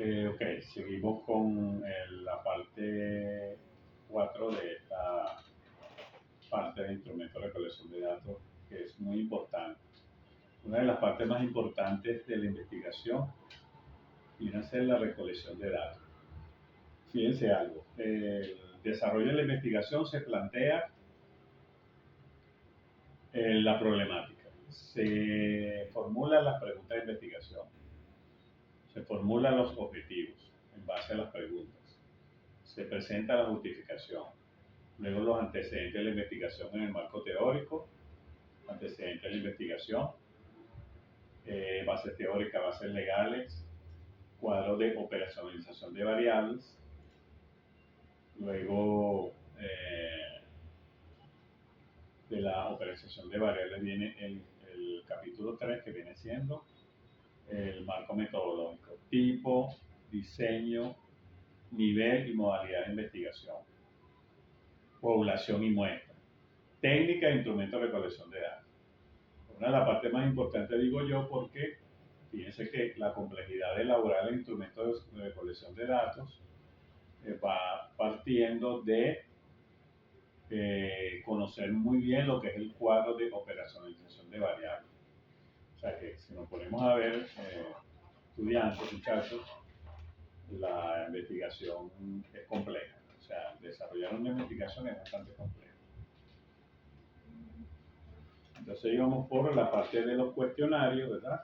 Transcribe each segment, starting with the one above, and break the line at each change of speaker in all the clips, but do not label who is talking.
Ok, seguimos con la parte 4 de esta parte de instrumentos de recolección de datos, que es muy importante. Una de las partes más importantes de la investigación viene a ser la recolección de datos. Fíjense algo, el desarrollo de la investigación se plantea la problemática, se formulan las preguntas de investigación, se formulan los objetivos en base a las preguntas, se presenta la justificación, luego los antecedentes de la investigación en el marco teórico, antecedentes de la investigación, bases teóricas, bases legales, cuadro de operacionalización de variables, luego de la operación de variables viene el capítulo 3, que viene siendo el marco metodológico, tipo, diseño, nivel y modalidad de investigación, población y muestra, técnica e instrumentos de recolección de datos. Una de las partes más importantes, digo yo, porque fíjense que la complejidad de elaborar el instrumento de recolección de datos va partiendo de conocer muy bien lo que es el cuadro de operacionalización de variables. O sea que si nos ponemos a ver, estudiantes, muchachos, la investigación es compleja. O sea, desarrollar una investigación es bastante compleja. Entonces íbamos por la parte de los cuestionarios, ¿verdad?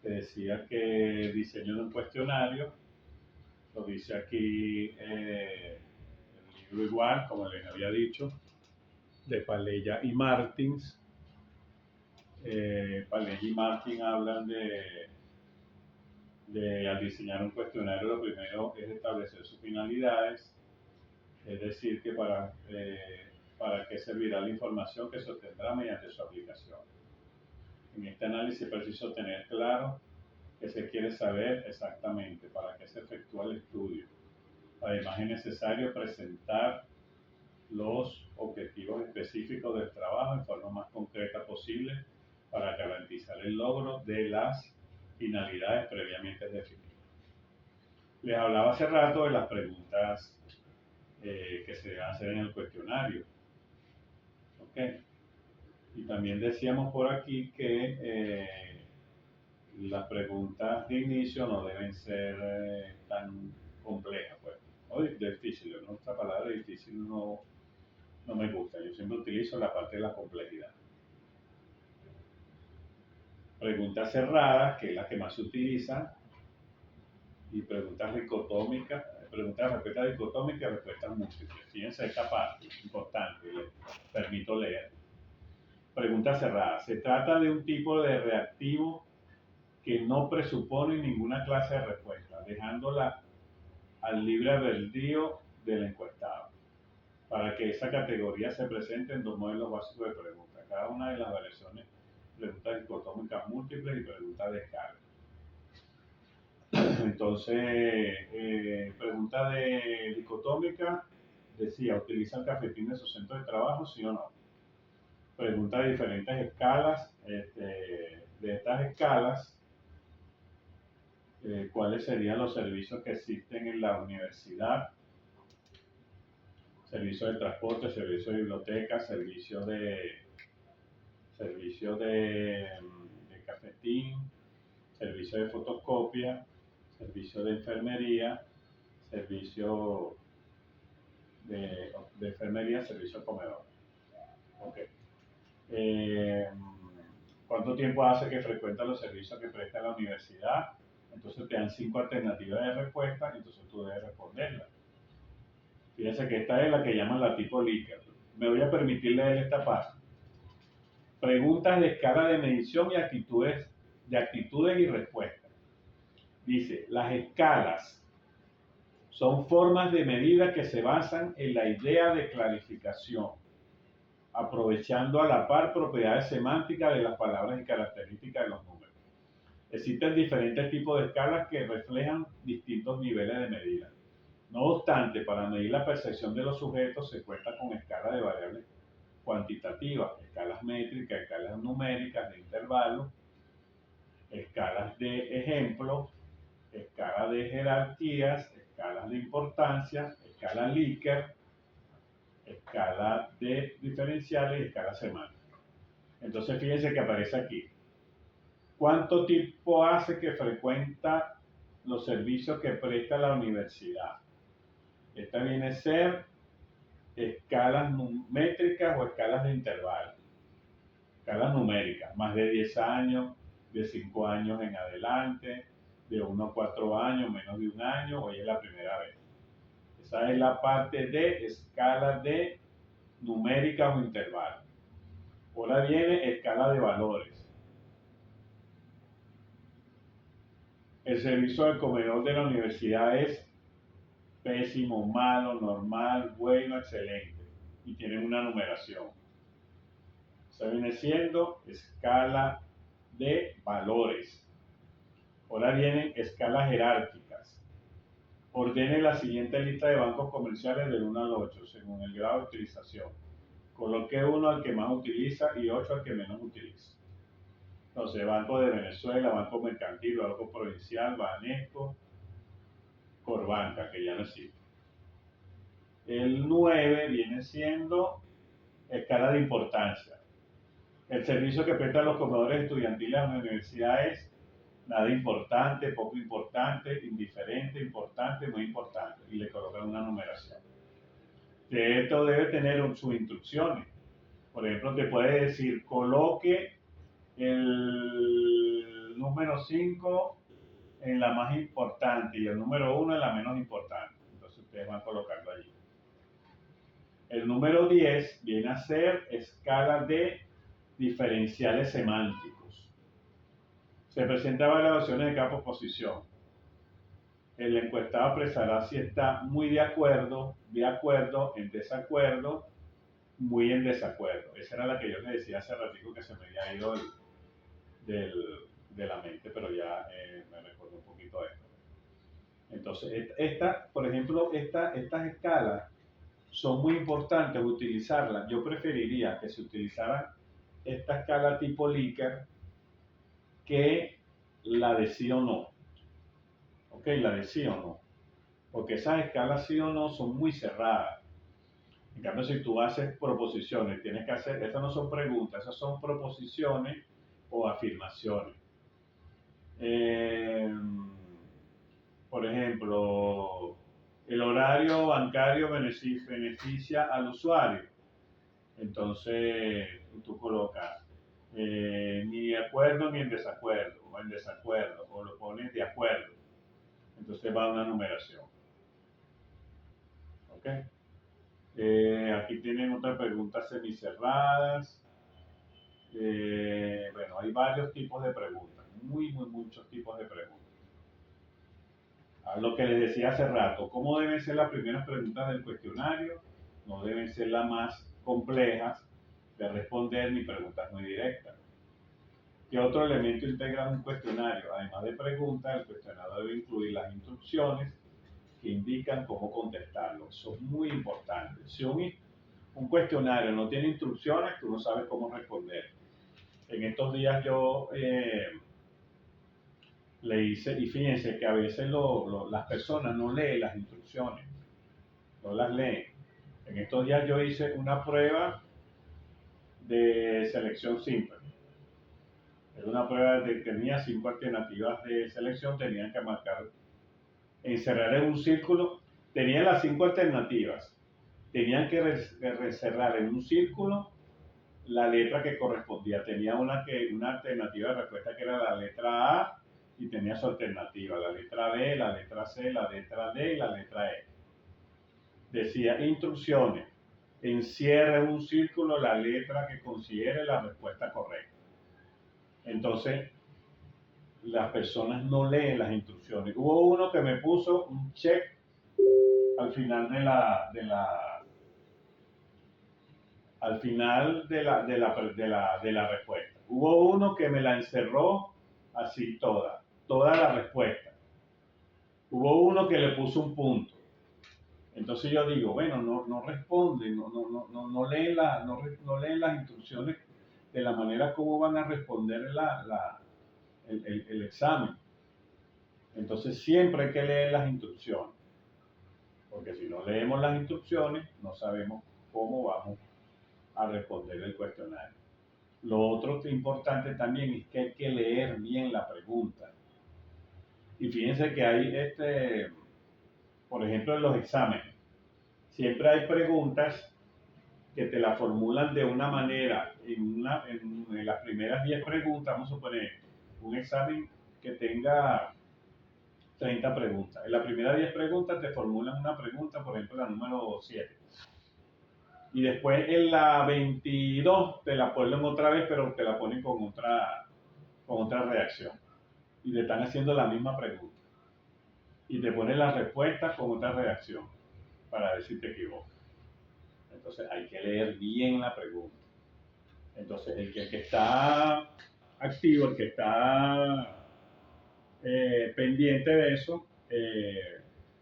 Te decía que diseño de un cuestionario, lo dice aquí el libro igual, como les había dicho, de Palella y Martins. Palella y Martins hablan de al diseñar un cuestionario, lo primero es establecer sus finalidades, es decir, que para qué servirá la información que se obtendrá mediante su aplicación. En este análisis es preciso tener claro qué se quiere saber exactamente, para qué se efectúa el estudio. Además es necesario presentar los objetivos específicos del trabajo en forma más concreta posible para garantizar el logro de las finalidades previamente definidas. Les hablaba hace rato de las preguntas que se deben hacer en el cuestionario. ¿Okay? Y también decíamos por aquí que las preguntas de inicio no deben ser tan complejas, pues. O difíciles, ¿no? Esta palabra difícil no me gusta, yo siempre utilizo la parte de la complejidad. Preguntas cerradas, que es la que más se utiliza, y preguntas dicotómicas, preguntas de respuesta dicotómica y respuestas múltiples. Fíjense esta parte, importante, les permito leer. Pregunta cerrada. Se trata de un tipo de reactivo que no presupone ninguna clase de respuesta, dejándola al libre albedrío del encuestado, para que esa categoría se presente en dos modelos básicos de preguntas. Cada una de las variaciones, preguntas dicotómicas múltiples y preguntas de escala. Entonces, pregunta de dicotómica, decía, ¿utiliza el cafetín de su centro de trabajo, sí o no? Pregunta de diferentes escalas, de estas escalas, ¿cuáles serían los servicios que existen en la universidad? Servicio de transporte, servicio de biblioteca, servicio de cafetín, servicio de fotocopia, servicio de enfermería, servicio de enfermería, servicio de comedor. Okay. ¿Cuánto tiempo hace que frecuenta los servicios que presta la universidad? Entonces te dan 5 alternativas de respuesta y entonces tú debes responderlas. Fíjense que esta es la que llaman la tipo Likert. Me voy a permitir leer esta parte. Preguntas de escala de medición y actitudes y respuestas. Dice, las escalas son formas de medida que se basan en la idea de clarificación, aprovechando a la par propiedades semánticas de las palabras y características de los números. Existen diferentes tipos de escalas que reflejan distintos niveles de medida. No obstante, para medir la percepción de los sujetos se cuenta con escalas de variables cuantitativas, escalas métricas, escalas numéricas de intervalos, escalas de ejemplo, escala escala de jerarquías, escalas de importancia, escala Likert, escala de diferenciales y escala semántica. Entonces fíjense que aparece aquí. ¿Cuánto tiempo hace que frecuenta los servicios que presta la universidad? Esta viene a ser escalas métricas o escalas de intervalo. Escalas numéricas, más de 10 años, de 5 años en adelante, de 1 a 4 años, menos de un año, hoy es la primera vez. Esa es la parte de escala de numéricas o intervalos. Ahora viene escala de valores. El servicio del comedor de la universidad es pésimo, malo, normal, bueno, excelente. Y tienen una numeración. Esa viene siendo escala de valores. Ahora vienen escalas jerárquicas. Ordene la siguiente lista de bancos comerciales del 1 al 8, según el grado de utilización. Coloque 1 al que más utiliza y 8 al que menos utiliza. Entonces, Banco de Venezuela, Banco Mercantil, Banco Provincial, Banesco, Corbanca, que ya no existe. El 9 viene siendo escala de importancia. El servicio que prestan los comedores estudiantiles a la universidad es nada importante, poco importante, indiferente, importante, muy importante. Y le colocan una numeración. De esto debe tener sus instrucciones. Por ejemplo, te puede decir, coloque el número 5 en la más importante y el número 1 en la menos importante. Entonces ustedes van colocando allí. El número 10 viene a ser escala de diferenciales semánticos. Se presentan evaluaciones de cada posición. El encuestado expresará si está muy de acuerdo, en desacuerdo, muy en desacuerdo. Esa era la que yo les decía hace ratito que se me había ido de la mente, pero ya me recuerdo un poquito de esto. Entonces, por ejemplo, estas escalas son muy importantes utilizarlas. Yo preferiría que se utilizara esta escala tipo Likert que la de sí o no. Ok, la de sí o no. Porque esas escalas sí o no son muy cerradas. En cambio, si tú haces proposiciones, tienes que hacer, estas no son preguntas, esas son proposiciones o afirmaciones. Por ejemplo, el horario bancario beneficia al usuario. Entonces, tú colocas ni de acuerdo ni en desacuerdo, o lo pones de acuerdo. Entonces va una numeración. ¿Ok? Aquí tienen otras preguntas semicerradas. Bueno, hay varios tipos de preguntas, muchos tipos de preguntas. A lo que les decía hace rato, ¿cómo deben ser las primeras preguntas del cuestionario? No deben ser las más complejas de responder ni preguntas muy directas. ¿Qué otro elemento integra un cuestionario? Además de preguntas, el cuestionario debe incluir las instrucciones que indican cómo contestarlo. Eso es muy importante. Si un cuestionario no tiene instrucciones, tú no sabes cómo responder. En estos días yo le hice, y fíjense que a veces las personas no leen las instrucciones, no las leen. En estos días yo hice una prueba de selección simple. Era una prueba que tenía 5 alternativas de selección, tenían que marcar, encerrar en un círculo, tenían las 5 alternativas, tenían que cerrar en un círculo la letra que correspondía. Tenía una alternativa de respuesta que era la letra A y tenía su alternativa, la letra B, la letra C, la letra D y la letra E. Decía instrucciones, encierra en un círculo la letra que considere la respuesta correcta. Entonces, las personas no leen las instrucciones. Hubo uno que me puso un check al final de la respuesta. Hubo uno que me la encerró así toda la respuesta. Hubo uno que le puso un punto. Entonces yo digo, bueno, no responden, no leen las instrucciones de la manera como van a responder el examen. Entonces siempre hay que leer las instrucciones, porque si no leemos las instrucciones no sabemos cómo vamos a responder el cuestionario. Lo otro que es importante también es que hay que leer bien la pregunta. Y fíjense que hay, por ejemplo, en los exámenes, siempre hay preguntas que te la formulan de una manera. En las primeras 10 preguntas, vamos a suponer un examen que tenga 30 preguntas. En las primeras 10 preguntas te formulan una pregunta, por ejemplo, la número 7. Y después en la 22 te la ponen otra vez, pero te la ponen con otra reacción. Y te están haciendo la misma pregunta. Y te ponen la respuesta con otra reacción para ver si te equivocas. Entonces hay que leer bien la pregunta. Entonces el que está activo, el que está pendiente de eso,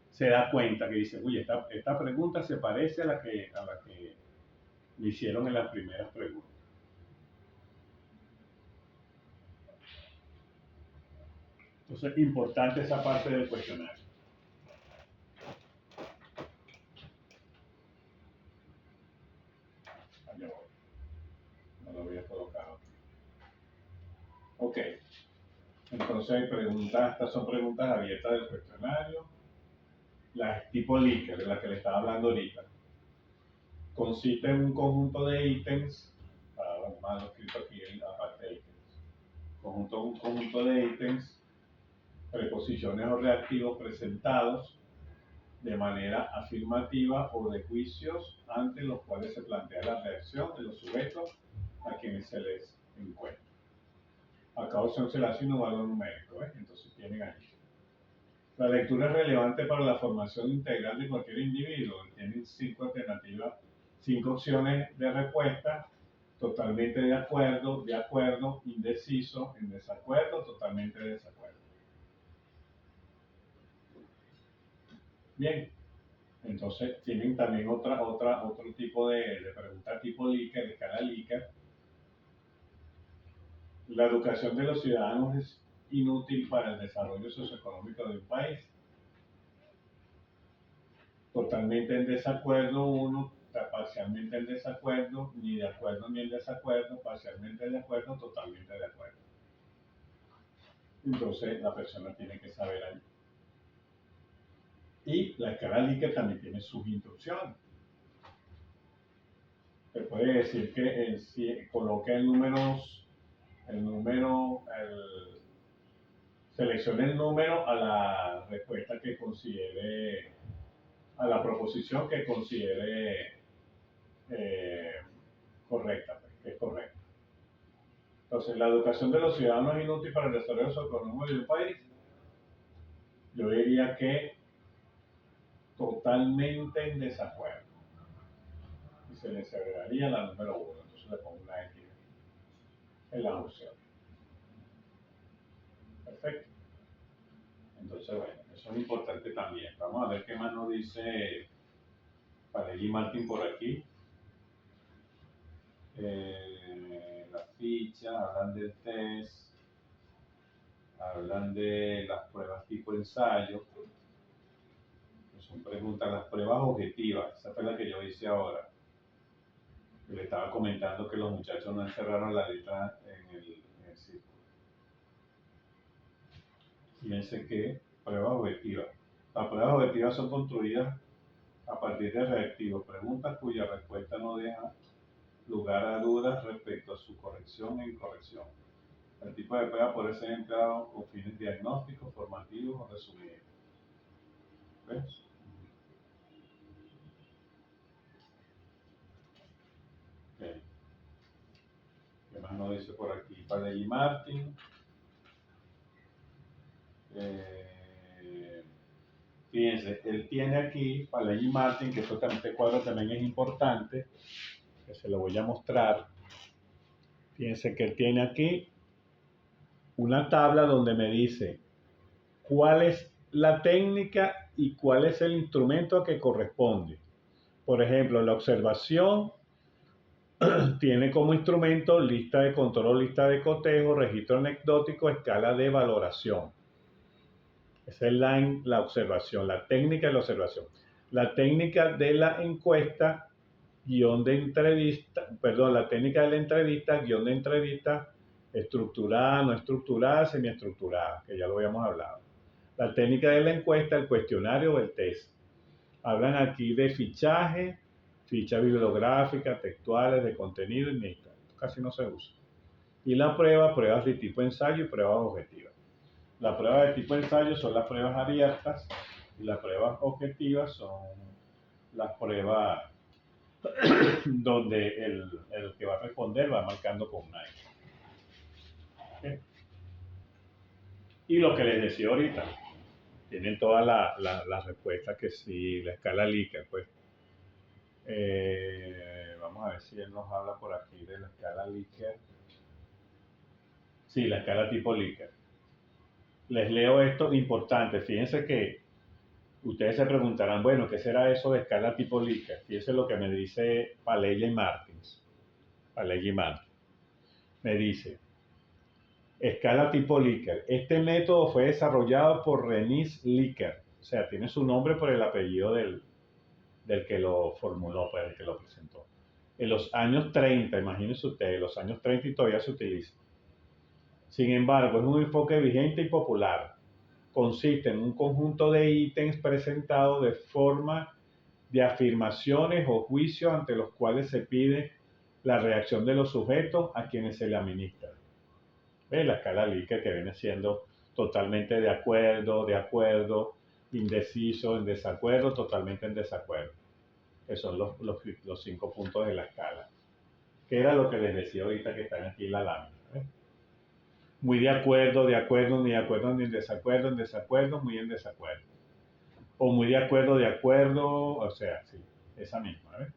se da cuenta que dice, uy, esta pregunta se parece a la que le hicieron en las primeras preguntas. Entonces, importante esa parte del cuestionario. Allá voy. No lo voy a colocar aquí. Ok. Entonces hay preguntas, estas son preguntas abiertas del cuestionario. Las tipo Likert, de las que le estaba hablando ahorita. Consiste en un conjunto de ítems, más escrito aquí aparte de ítems. Un conjunto de ítems, preposiciones o reactivos presentados de manera afirmativa o de juicios ante los cuales se plantea la reacción de los sujetos a quienes se les encuentra. A causa se le asigna un valor numérico, entonces tienen ahí. La lectura es relevante para la formación integral de cualquier individuo. Tienen 5 alternativas, 5 opciones de respuesta: totalmente de acuerdo, indeciso, en desacuerdo, totalmente de desacuerdo. Bien, entonces tienen también otro tipo de pregunta tipo Likert, de escala Likert. La educación de los ciudadanos es inútil para el desarrollo socioeconómico de un país. Totalmente en desacuerdo, 1, parcialmente en desacuerdo, ni de acuerdo ni en desacuerdo, parcialmente de acuerdo, totalmente de acuerdo. Entonces la persona tiene que saber ahí. Y la escala Likert también tiene sus instrucciones. Se puede decir que si coloque seleccione el número a la respuesta que considere, a la proposición que considere correcta, que es correcta. Entonces, la educación de los ciudadanos es inútil para el desarrollo socioeconómico del país. Yo diría que totalmente en desacuerdo. Y se les agregaría la número 1. Entonces le pongo una X en la opción. Perfecto. Entonces, bueno, eso es importante también. Vamos a ver qué más nos dice Palegui Martín por aquí. La ficha, hablan del test, hablan de las pruebas tipo ensayo, que son preguntas, las pruebas objetivas. Esa fue la que yo hice ahora. Le estaba comentando que los muchachos no encerraron la letra en el círculo. Fíjense que pruebas objetivas. Las pruebas objetivas son construidas a partir de reactivos, preguntas cuya respuesta no deja lugar a dudas respecto a su corrección e incorrección. El tipo de prueba puede ser empleado con fines diagnósticos, formativos o resumidos. ¿Ves? Okay. ¿Qué más nos dice por aquí? Palegui Martín. Fíjense, él tiene aquí, Palegui Martín, que este cuadro también es importante, que se lo voy a mostrar. Fíjense que él tiene aquí una tabla donde me dice cuál es la técnica y cuál es el instrumento a que corresponde. Por ejemplo, la observación tiene como instrumento lista de control, lista de cotejo, registro anecdótico, escala de valoración. Esa es la observación, la técnica de la observación. La técnica de la encuesta, guión de entrevista, perdón, la técnica de la entrevista, guión de entrevista, estructurada, no estructurada, semiestructurada, que ya lo habíamos hablado. La técnica de la encuesta, el cuestionario o el test. Hablan aquí de fichaje, fichas bibliográficas, textuales, de contenido y mixta. Casi no se usa. Y la prueba, pruebas de tipo ensayo y pruebas objetivas. Las pruebas de tipo ensayo son las pruebas abiertas y las pruebas objetivas son las pruebas donde el que va a responder va marcando con una X. ¿Okay? Y lo que les decía ahorita, tienen todas las respuestas que sí, la escala Likert, pues. Vamos a ver si él nos habla por aquí de la escala Likert. Sí, la escala tipo Likert. Les leo esto importante. Fíjense que ustedes se preguntarán, bueno, ¿qué será eso de escala tipo Likert? Fíjense lo que me dice Palella y Martins. Palella y Martins. Me dice, escala tipo Likert. Este método fue desarrollado por Renis Likert. O sea, tiene su nombre por el apellido del que lo formuló, pues, el que lo presentó. En los años 30, imagínense ustedes, los años 30 y todavía se utiliza. Sin embargo, es un enfoque vigente y popular. Consiste en un conjunto de ítems presentados de forma de afirmaciones o juicios ante los cuales se pide la reacción de los sujetos a quienes se le administra. ¿Ves? La escala Likert, que viene siendo totalmente de acuerdo, indeciso, en desacuerdo, totalmente en desacuerdo, que son los 5 puntos de la escala, que era lo que les decía ahorita que están aquí en la lámina. ¿Ves? Muy de acuerdo, ni de acuerdo, ni en desacuerdo, muy en desacuerdo. O muy de acuerdo, o sea, sí, esa misma. ¿Ves?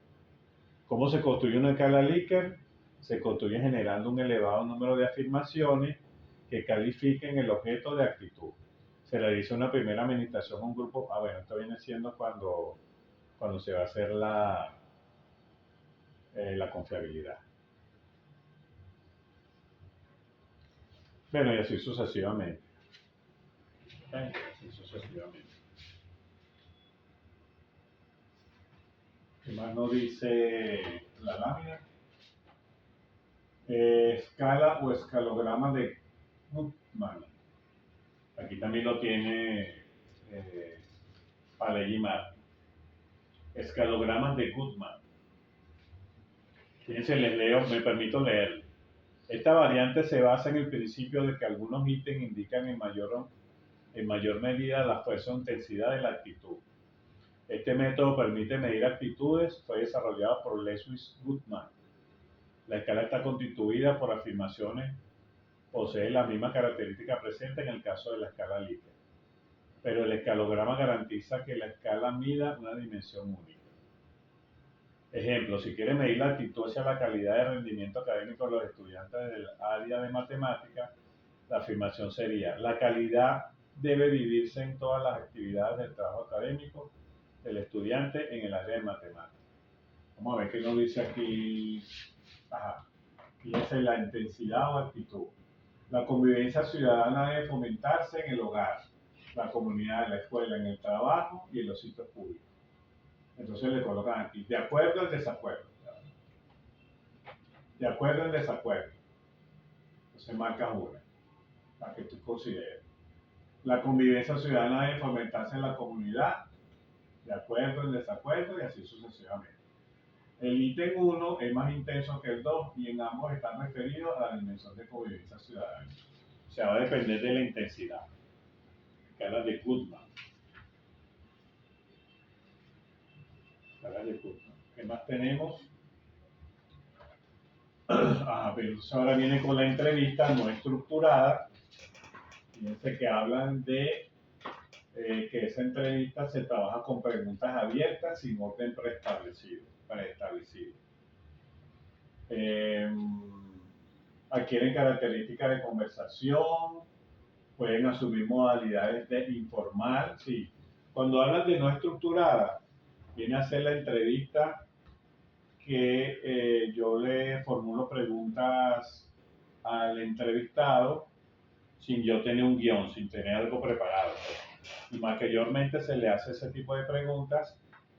¿Cómo se construye una escala Likert? Se construye generando un elevado número de afirmaciones que califiquen el objeto de actitud. Se realiza una primera administración a un grupo. Bueno, esto viene siendo cuando se va a hacer la confiabilidad. Bueno, y así sucesivamente. Así sucesivamente. ¿Qué más nos dice la lámina? Escala o escalograma de Goodman. Aquí también lo tiene Palella y Martins. Escalogramas de Goodman. Fíjense, les leo, me permito leer. Esta variante se basa en el principio de que algunos ítems indican en mayor medida la fuerza o intensidad de la actitud. Este método permite medir actitudes, fue desarrollado por Lewis Goodman. La escala está constituida por afirmaciones, posee la misma característica presente en el caso de la escala Likert, pero el escalograma garantiza que la escala mida una dimensión única. Ejemplo, si quiere medir la actitud hacia la calidad de rendimiento académico de los estudiantes del área de matemáticas, la afirmación sería: la calidad debe vivirse en todas las actividades del trabajo académico del estudiante en el área de matemáticas. Vamos a ver qué nos dice aquí. Fíjense, la intensidad o actitud. La convivencia ciudadana debe fomentarse en el hogar, la comunidad, en la escuela, en el trabajo y en los sitios públicos. Entonces le colocan aquí, de acuerdo al desacuerdo. De acuerdo al desacuerdo. Entonces marca una, para que tú consideres. La convivencia ciudadana debe fomentarse en la comunidad, de acuerdo al desacuerdo y así sucesivamente. El ítem 1 es más intenso que el 2 y en ambos están referidos a la dimensión de convivencia ciudadana. O sea, va a depender de la intensidad. Escala de Goodman. ¿Qué más tenemos? Pero ahora viene con la entrevista no estructurada. Fíjense que hablan de que esa entrevista se trabaja con preguntas abiertas sin orden preestablecido. Adquieren características de conversación, pueden asumir modalidades de informal. Sí. Cuando hablan de no estructurada, viene a ser la entrevista que yo le formulo preguntas al entrevistado sin yo tener un guión, sin tener algo preparado. Y mayormente se le hace ese tipo de preguntas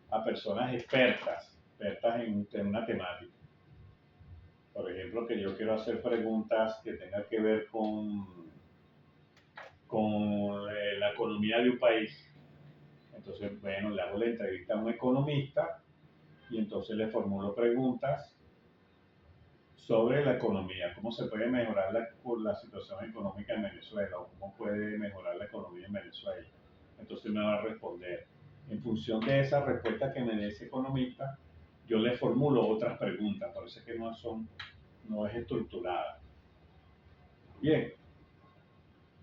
a personas expertas en una temática. Por ejemplo, que yo quiero hacer preguntas que tengan que ver con la economía de un país. Entonces, bueno, le hago la entrevista a un economista y entonces le formulo preguntas sobre la economía, cómo se puede mejorar la situación económica en Venezuela o cómo puede mejorar la economía en Venezuela. Entonces me va a responder. En función de esa respuesta que me dé ese economista, yo le formulo otras preguntas, por eso es que no es estructurada. Bien,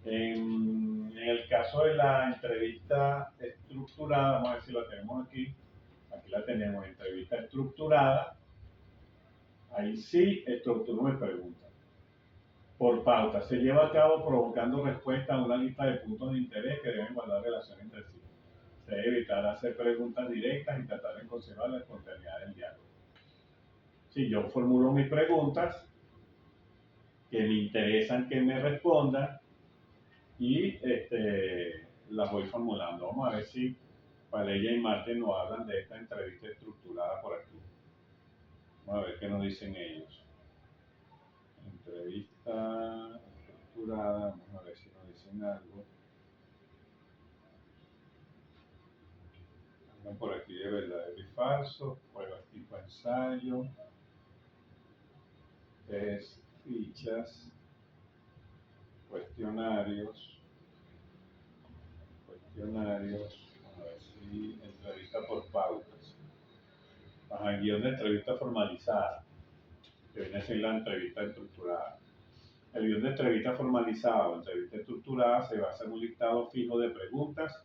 en el caso de la entrevista estructurada, vamos a ver si la tenemos aquí la tenemos, entrevista estructurada, ahí sí estructuro mi pregunta. Por pauta, se lleva a cabo provocando respuesta a una lista de puntos de interés que deben guardar relación entre sí. Se debe evitar hacer preguntas directas y tratar de conservar la espontaneidad del diálogo. Si yo formulo mis preguntas, que me interesan que me respondan, y las voy formulando. Vamos a ver si Valeria y Martín nos hablan de esta entrevista estructurada por aquí. Vamos a ver qué nos dicen ellos. Entrevista estructurada, vamos a ver si nos dicen algo. Andan por aquí de verdadero y falso, pruebas tipo ensayo, test, fichas, cuestionarios, vamos a ver si entrevista por pautas. Ajá, guión de entrevista formalizada, que viene a ser la entrevista estructurada. El guión de entrevista formalizada o entrevista estructurada se basa en un listado fijo de preguntas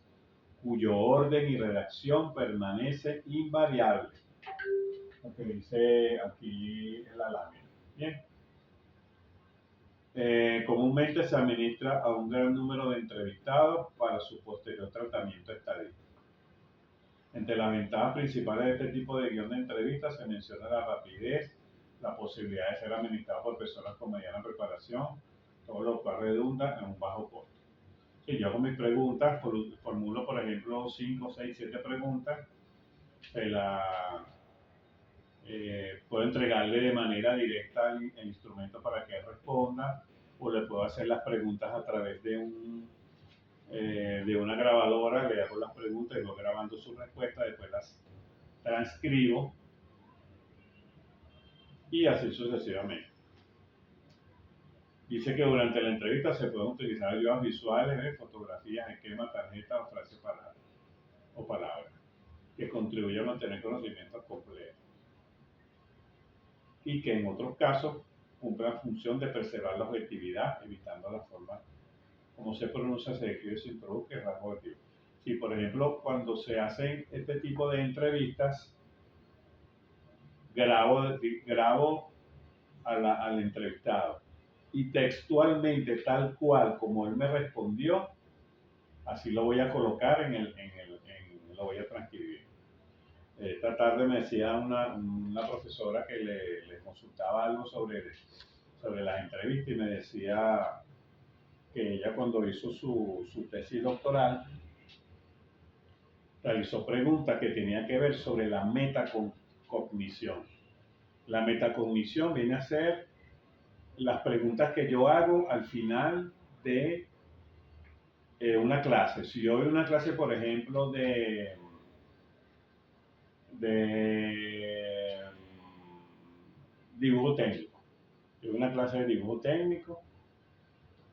cuyo orden y redacción permanece invariable. Lo que dice aquí en la lámina. Bien. Comúnmente se administra a un gran número de entrevistados para su posterior tratamiento estadístico. Entre las ventajas principales de este tipo de guión de entrevistas se menciona la rapidez, la posibilidad de ser administrado por personas con mediana preparación, todo lo cual redunda en un bajo costo. Si yo hago mis preguntas, formulo por ejemplo 5, 6, 7 preguntas, puedo entregarle de manera directa el instrumento para que él responda, o le puedo hacer las preguntas a través de una grabadora, le hago las preguntas y voy grabando sus respuestas, después las transcribo y así sucesivamente. Dice que durante la entrevista se pueden utilizar ayudas visuales, fotografías, esquemas, tarjetas o frases o palabras que contribuyen a mantener conocimientos completos y que en otros casos cumple la función de preservar la objetividad, evitando la forma como se pronuncia, se escribe, se introduce el rasgo objetivo. Si, por ejemplo, cuando se hacen este tipo de entrevistas, grabo al entrevistado y textualmente, tal cual como él me respondió, así lo voy a colocar lo voy a transcribir. Esta tarde me decía una profesora que le consultaba algo sobre las entrevistas y me decía que ella cuando hizo su tesis doctoral realizó preguntas que tenían que ver sobre la metacognición. La metacognición viene a ser las preguntas que yo hago al final de una clase. Si yo doy una clase, por ejemplo, de dibujo técnico, doy una clase de dibujo técnico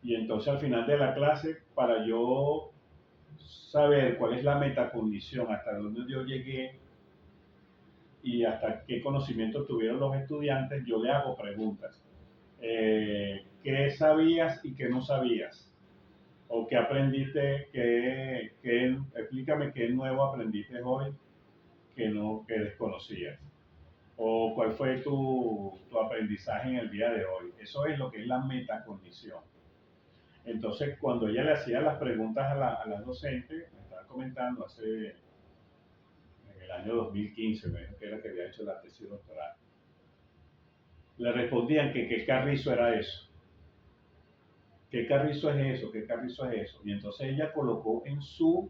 y entonces al final de la clase, para yo saber cuál es la metacognición, hasta dónde yo llegué y hasta qué conocimiento tuvieron los estudiantes, yo le hago preguntas. ¿Qué sabías y qué no sabías? ¿O qué aprendiste? Explícame qué nuevo aprendiste hoy que desconocías. ¿O cuál fue tu aprendizaje en el día de hoy? Eso es lo que es la metacognición. Entonces, cuando ella le hacía las preguntas a las docentes, me estaba comentando en el año 2015, que era que había hecho la tesis doctoral, le respondían que qué carrizo era eso. ¿qué carrizo es eso? ¿Qué carrizo es eso? Y entonces ella colocó en su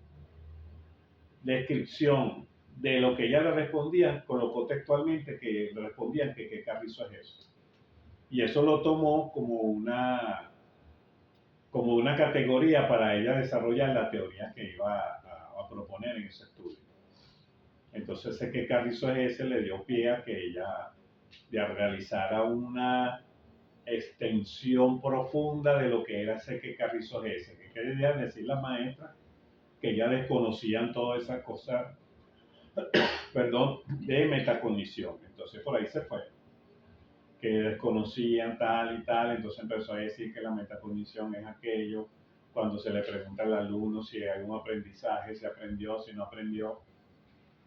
descripción de lo que ella le respondía, colocó textualmente que le respondían que qué carrizo es eso. Y eso lo tomó como una categoría para ella desarrollar la teoría que iba a proponer en ese estudio. Entonces ese qué carrizo es ese le dio pie a que ella realizara una extensión profunda de lo que era ese qué carrizo es ese, que quería decir las maestras que ya desconocían todas esas cosas, perdón, de metacognición. Entonces por ahí se fue, que desconocían tal y tal, entonces empezó a decir que la metacognición es aquello cuando se le pregunta al alumno si hay un aprendizaje, si aprendió, si no aprendió,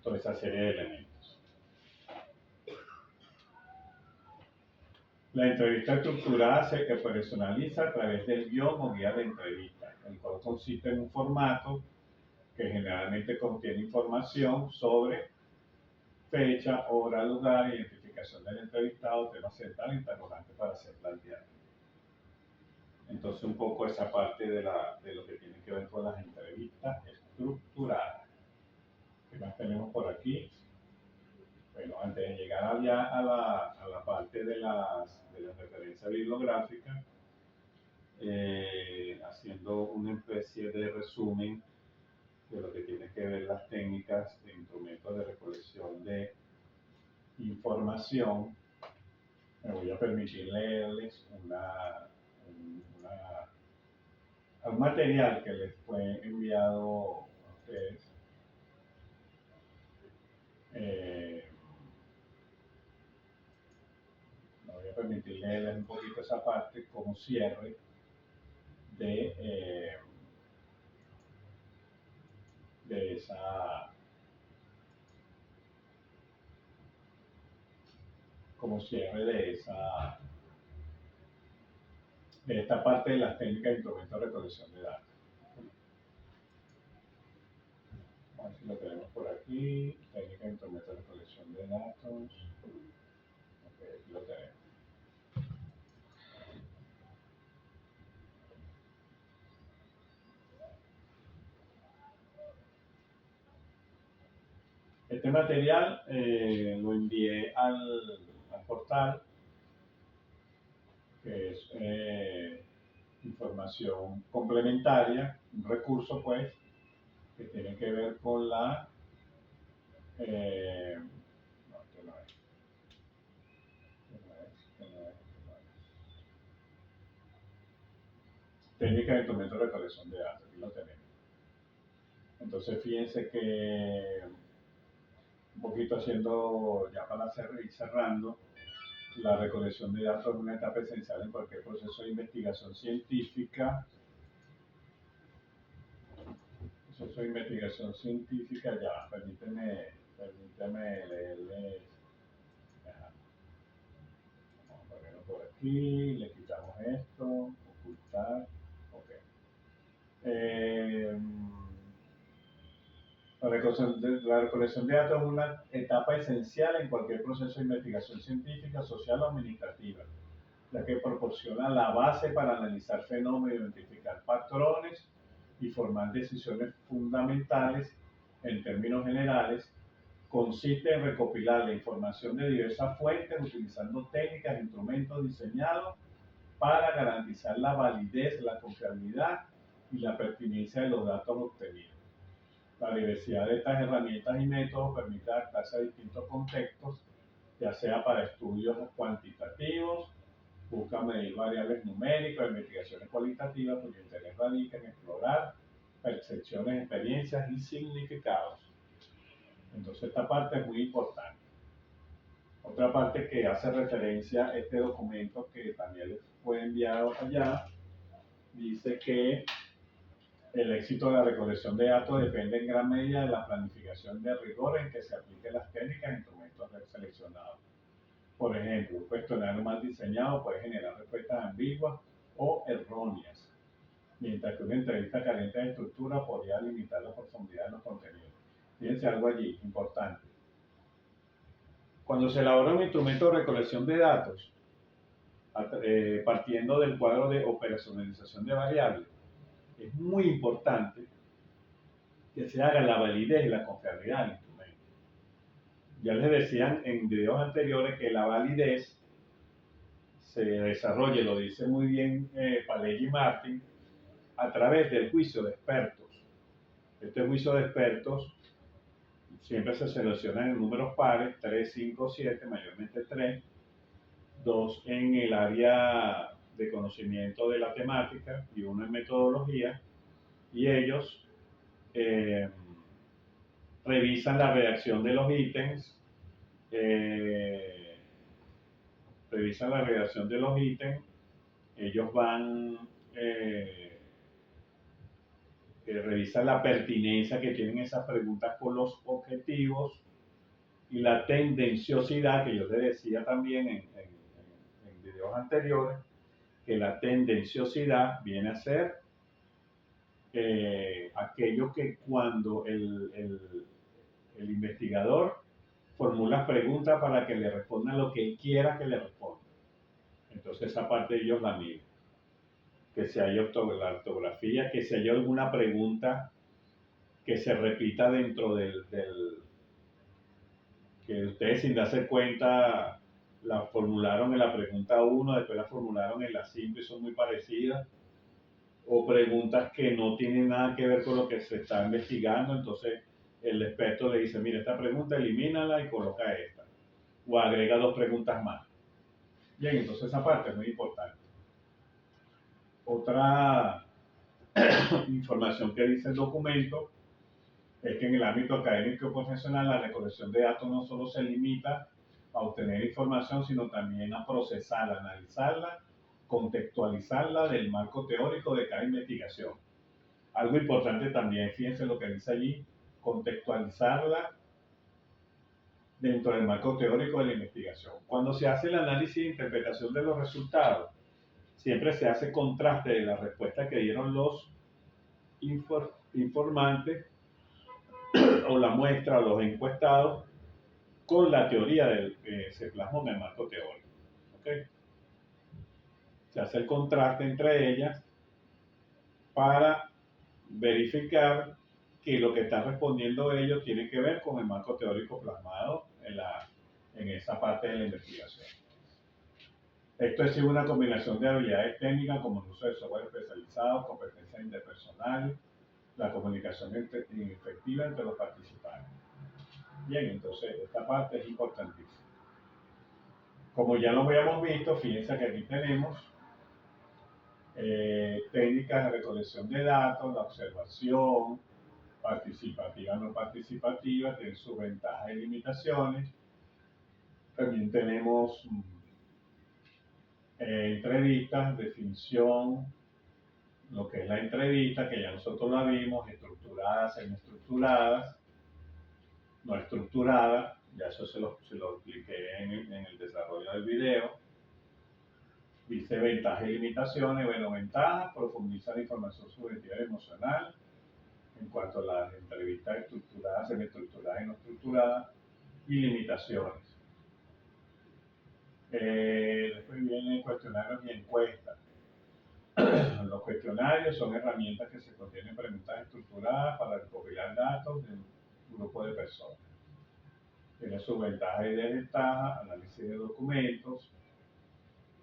toda esa serie de elementos. La entrevista estructurada se personaliza a través del guión o guía de entrevista, el cual consiste en un formato que generalmente contiene información sobre fecha, hora, lugar, identificación del entrevistado, tema central, interrogante para ser planteado. Entonces un poco esa parte de lo que tiene que ver con las entrevistas estructuradas. ¿Qué más tenemos por aquí? Bueno, antes de llegar allá a la parte de las referencias bibliográficas, haciendo una especie de resumen de lo que tiene que ver las técnicas de instrumentos de recolección de información, me voy a permitir leerles un material que les fue enviado a ustedes. Me voy a permitir leerles un poquito esa parte como cierre de esa, como cierre de esta parte de las técnicas de instrumentos de recolección de datos. A ver si lo tenemos por aquí, técnica de instrumentos de recolección de datos. Ok, aquí lo tenemos. Este material lo envié al portal, que es información complementaria, un recurso pues, que tiene que ver con la... no, esto no es. Técnica de instrumento de recolección de datos, aquí lo tenemos. Entonces fíjense que un poquito haciendo, ya para ir cerrando, la recolección de datos es una etapa esencial en cualquier proceso de investigación científica. Ya, permíteme leerles. Vamos a ponerlo por aquí, le quitamos esto, ocultar, ok. La recolección de datos es una etapa esencial en cualquier proceso de investigación científica, social o administrativa, ya que proporciona la base para analizar fenómenos, identificar patrones y formar decisiones fundamentales. En términos generales, consiste en recopilar la información de diversas fuentes utilizando técnicas e instrumentos diseñados para garantizar la validez, la confiabilidad y la pertinencia de los datos obtenidos. La diversidad de estas herramientas y métodos permite adaptarse a distintos contextos, ya sea para estudios cuantitativos, busca medir variables numéricas, investigaciones cualitativas, cuyo interés radica en explorar percepciones, experiencias y significados. Entonces esta parte es muy importante. Otra parte que hace referencia a este documento que también les fue enviado allá, dice que el éxito de la recolección de datos depende en gran medida de la planificación de rigor en que se apliquen las técnicas e instrumentos seleccionados. Por ejemplo, un cuestionario mal diseñado puede generar respuestas ambiguas o erróneas, mientras que una entrevista carente de estructura podría limitar la profundidad de los contenidos. Fíjense algo allí, importante. Cuando se elabora un instrumento de recolección de datos, partiendo del cuadro de operacionalización de variables, es muy importante que se haga la validez y la confiabilidad del instrumento. Ya les decían en videos anteriores que la validez se desarrolla, lo dice muy bien Palleggi y Martin, a través del juicio de expertos. Este juicio de expertos siempre se selecciona en números pares, 3, 5, 7, mayormente 3, 2 en el área de conocimiento de la temática y uno en metodología, y ellos revisan la redacción de los ítems, ellos van, revisan la pertinencia que tienen esas preguntas con los objetivos y la tendenciosidad, que yo les decía también en videos anteriores, que la tendenciosidad viene a ser aquello que cuando el investigador formula preguntas para que le respondan lo que él quiera que le responda. Entonces esa parte ellos la miden. Que si hay la ortografía, que si hay alguna pregunta que se repita dentro que ustedes sin darse cuenta la formularon en la pregunta 1, después la formularon en la 5 y son muy parecidas, o preguntas que no tienen nada que ver con lo que se está investigando, entonces el experto le dice, mira, esta pregunta elimínala y coloca esta, o agrega 2 preguntas más. Bien, entonces esa parte es muy importante. Otra información que dice el documento es que en el ámbito académico y profesional la recolección de datos no solo se limita a obtener información, sino también a procesarla, analizarla, contextualizarla del marco teórico de cada investigación. Algo importante también, fíjense lo que dice allí, contextualizarla dentro del marco teórico de la investigación. Cuando se hace el análisis e interpretación de los resultados, siempre se hace contraste de la respuesta que dieron los informantes o la muestra o los encuestados con la teoría que se plasmó en el marco teórico. ¿Okay? Se hace el contraste entre ellas para verificar que lo que están respondiendo ellos tiene que ver con el marco teórico plasmado en esa parte de la investigación. Esto es una combinación de habilidades técnicas como el uso de software especializado, competencia interpersonal, la comunicación efectiva entre los participantes. Bien, entonces esta parte es importantísima. Como ya lo habíamos visto, fíjense que aquí tenemos técnicas de recolección de datos, la observación, participativa, no participativa, tiene sus ventajas y limitaciones. También tenemos entrevistas, definición, lo que es la entrevista, que ya nosotros la vimos, estructuradas, semiestructuradas, no estructuradas, ya eso se lo expliqué en el desarrollo del video. Dice ventajas y limitaciones. Bueno, ventajas, profundiza la información subjetiva y emocional en cuanto a las entrevistas estructuradas, semiestructuradas y no estructuradas, y limitaciones. Después vienen cuestionarios y encuestas. Los cuestionarios son herramientas que se contienen preguntas estructuradas para recopilar datos de un grupo de personas. Tiene sus ventajas y desventajas, análisis de documentos,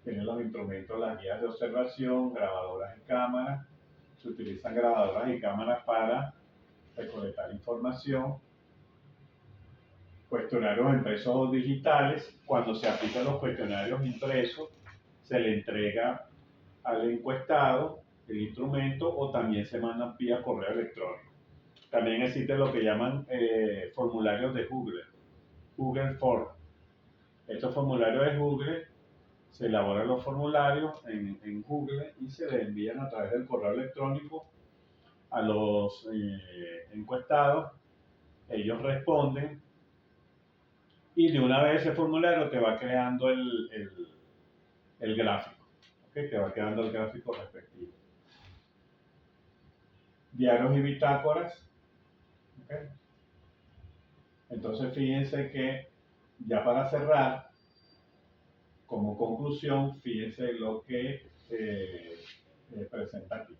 tiene los instrumentos, las guías de observación, grabadoras y cámaras. Se utilizan grabadoras y cámaras para recolectar información. Cuestionarios impresos o digitales. Cuando se aplican los cuestionarios impresos, se le entrega al encuestado el instrumento o también se mandan vía correo electrónico. También existe lo que llaman formularios de Google Form. Estos formularios de Google, se elaboran los formularios en Google y se les envían a través del correo electrónico a los encuestados. Ellos responden y de una vez ese formulario te va creando el gráfico, ¿okay? Te va quedando el gráfico respectivo. Diarios y bitácoras, ¿okay? Entonces fíjense que ya para cerrar, como conclusión, fíjense lo que presenta aquí.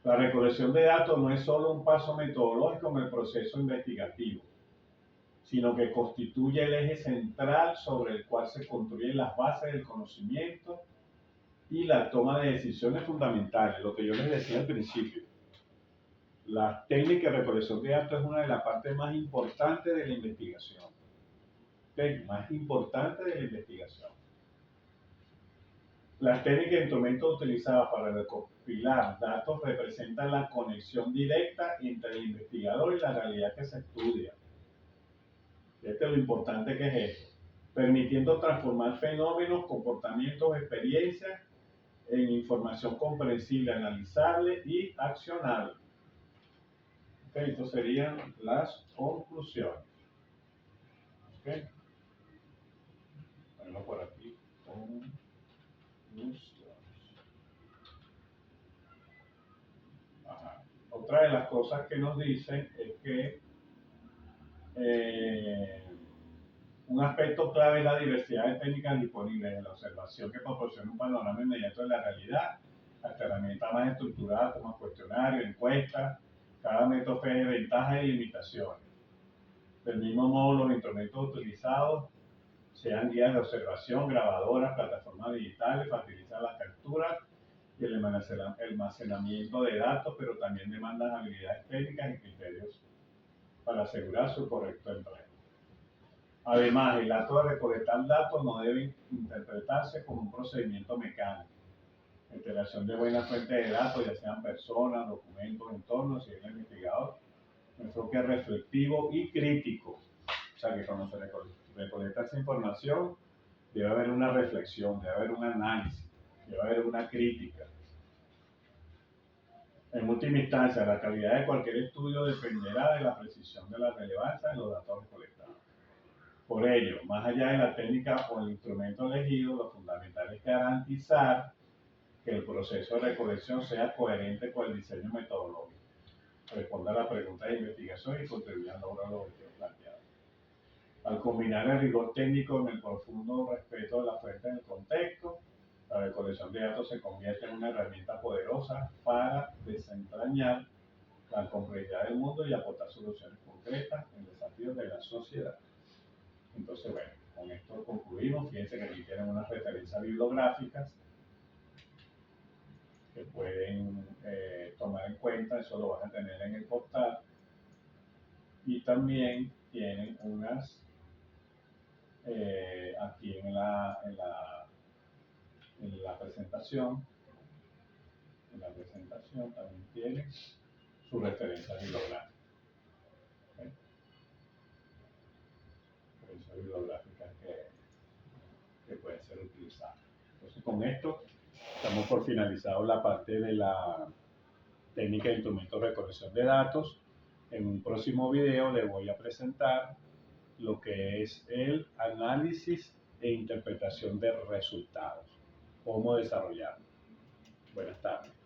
La recolección de datos no es solo un paso metodológico en el proceso investigativo, sino que constituye el eje central sobre el cual se construyen las bases del conocimiento y la toma de decisiones fundamentales, lo que yo les decía al principio. La técnica de recolección de datos es una de las partes más importantes de la investigación. ¿Okay? Más importante de la investigación. Las técnicas e instrumentos utilizados para recopilar datos representan la conexión directa entre el investigador y la realidad que se estudia. Fíjate lo importante que es esto, permitiendo transformar fenómenos, comportamientos, experiencias en información comprensible, analizable y accionable. Okay, estas serían las conclusiones. Okay. Bueno, por aquí. Ajá. Otra de las cosas que nos dicen es que un aspecto clave es la diversidad de técnicas disponibles en la observación que proporciona un panorama inmediato de la realidad, hasta herramientas más estructuradas como cuestionarios, encuestas. Cada método ofrece ventajas y limitaciones. Del mismo modo, los instrumentos utilizados, sean guías de observación, grabadoras, plataformas digitales, facilitan las capturas y el almacenamiento de datos, pero también demandan habilidades técnicas y criterios para asegurar su correcto empleo. Además, el acto de recolectar datos no debe interpretarse como un procedimiento mecánico. La integración de buenas fuentes de datos, ya sean personas, documentos, entornos, y el investigador, un enfoque reflexivo y crítico. O sea que cuando se recolecta esa información, debe haber una reflexión, debe haber un análisis, debe haber una crítica. En última instancia, la calidad de cualquier estudio dependerá de la precisión de la relevancia de los datos recolectados. Por ello, más allá de la técnica o el instrumento elegido, lo fundamental es garantizar que el proceso de recolección sea coherente con el diseño metodológico, responda a la pregunta de investigación y contribuya al logro de los objetivos planteados. Al combinar el rigor técnico con el profundo respeto de la fuente en el contexto, la recolección de datos se convierte en una herramienta poderosa para desentrañar la complejidad del mundo y aportar soluciones concretas en desafíos de la sociedad. Entonces, bueno, con esto concluimos. Fíjense que aquí tienen unas referencias bibliográficas que pueden tomar en cuenta, eso lo van a tener en el portal. Y también tienen unas, aquí en la presentación, también tiene su referencia bibliográfica. ¿Okay? Referencias bibliográficas que pueden ser utilizadas. Entonces, con esto estamos por finalizado la parte de la técnica de instrumentos de recolección de datos. En un próximo video les voy a presentar lo que es el análisis e interpretación de resultados, cómo desarrollarlo. Buenas tardes.